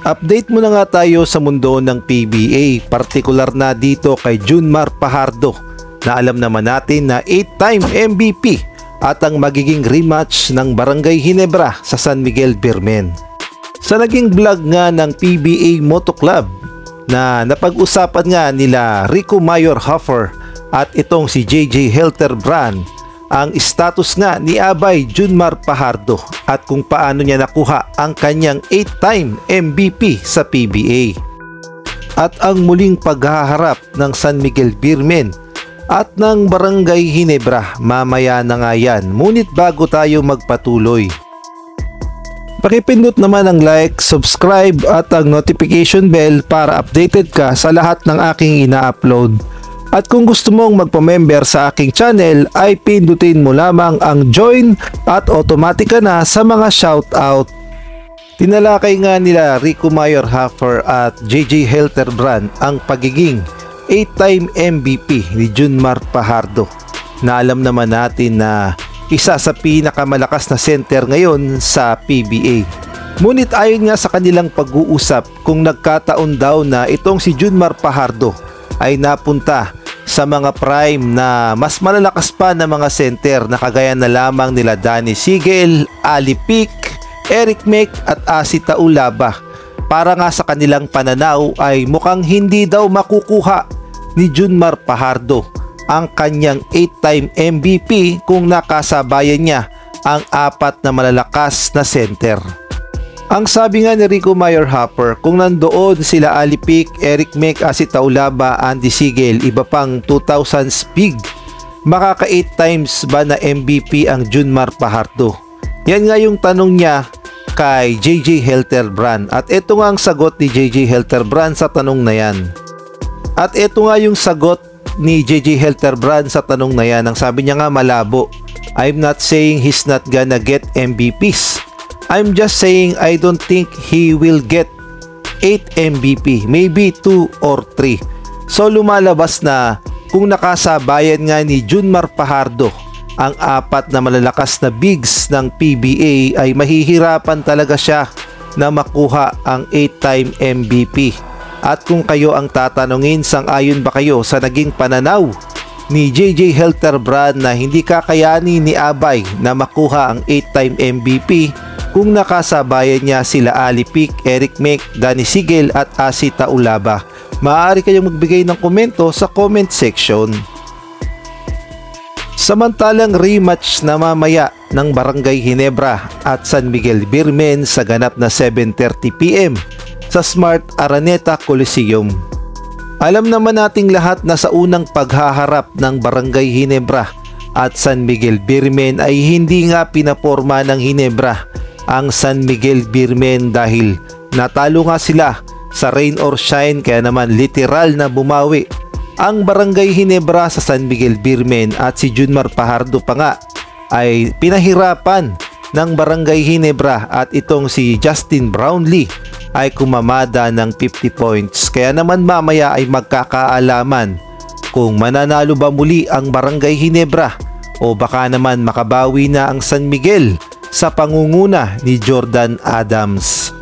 Update muna nga tayo sa mundo ng PBA, partikular na dito kay Junmar Fajardo na alam naman natin na 8-time MVP at ang magiging rematch ng Barangay Ginebra sa San Miguel Birmen. Sa naging vlog nga ng PBA Moto Club na napag-usapan nga nila Rico Mayor Hoffer at itong si JJ Helterbrand ang status nga ni Abay Junmar Fajardo at kung paano niya nakuha ang kanyang 8-time MVP sa PBA. At ang muling paghaharap ng San Miguel Birmen at ng Barangay Ginebra, mamaya na nga yan. Ngunit bago tayo magpatuloy, pakipindot naman ang like, subscribe at ang notification bell para updated ka sa lahat ng aking ina-upload. At kung gusto mong magpa-member sa aking channel ay pindutin mo lamang ang join at automatic ka na sa mga shoutout. Tinalakay nga nila Rico Mayor Hoffer at JJ Helterbrand ang pagiging 8-time MVP ni Junmar Fajardo na alam naman natin na isa sa pinakamalakas na center ngayon sa PBA. Ngunit ayon nga sa kanilang pag-uusap kung nagkataon daw na itong si Junmar Fajardo ay napunta sa mga prime na mas malalakas pa na mga center na kagaya na lamang nila Danny Sigel, Ali Pic, Eric Mek at Asi Taulaba. Para nga sa kanilang pananaw ay mukhang hindi daw makukuha ni Junmar Fajardo ang kanyang 8-time MVP kung nakasabayan niya ang 4 na malalakas na center. Ang sabi nga ni Rico Mayor Hoffer, kung nandoon sila Ali Pic, Eric Mek, Asi Taulaba, Andy Sigel, iba pang 2000s big, makaka 8 times ba na MVP ang Junmar Fajardo? Yan nga yung tanong niya kay JJ Helterbrand at ito nga ang sagot ni JJ Helterbrand sa tanong na yan. At ito nga yung sagot ni JJ Helterbrand sa tanong na yan. Ang sabi niya nga malabo. I'm not saying he's not gonna get MVPs. I'm just saying I don't think he will get 8 MVP, maybe 2 or 3. So lumalabas na kung nakasabayan nga ni Junmar Fajardo ang 4 na malalakas na bigs ng PBA ay mahihirapan talaga siya na makuha ang 8-time MVP. At kung kayo ang tatanungin, sang-ayon ba kayo sa naging pananaw ni JJ Helterbrand na hindi kakayanin ni Abay na makuha ang 8-time MVP kung nakasabayan niya sila Ali Pic, Eric Mek, Danny Sigel at Asi Taulaba? Maaari kayong magbigay ng komento sa comment section. Samantalang rematch na mamaya ng Barangay Ginebra at San Miguel Birmen sa ganap na 7:30 PM sa Smart Araneta Coliseum. Alam naman nating lahat na sa unang paghaharap ng Barangay Ginebra at San Miguel Birmen ay hindi nga pinaporma ng Ginebra ang San Miguel Birmen dahil natalo nga sila sa rain or shine, kaya naman literal na bumawi ang Barangay Ginebra sa San Miguel Birmen at si Junmar Fajardo pa nga ay pinahirapan ng Barangay Ginebra at itong si Justin Brownlee ay kumamada ng 50 points. Kaya naman mamaya ay magkakaalaman kung mananalo ba muli ang Barangay Ginebra o baka naman makabawi na ang San Miguel sa pangunguna ni Jordan Adams.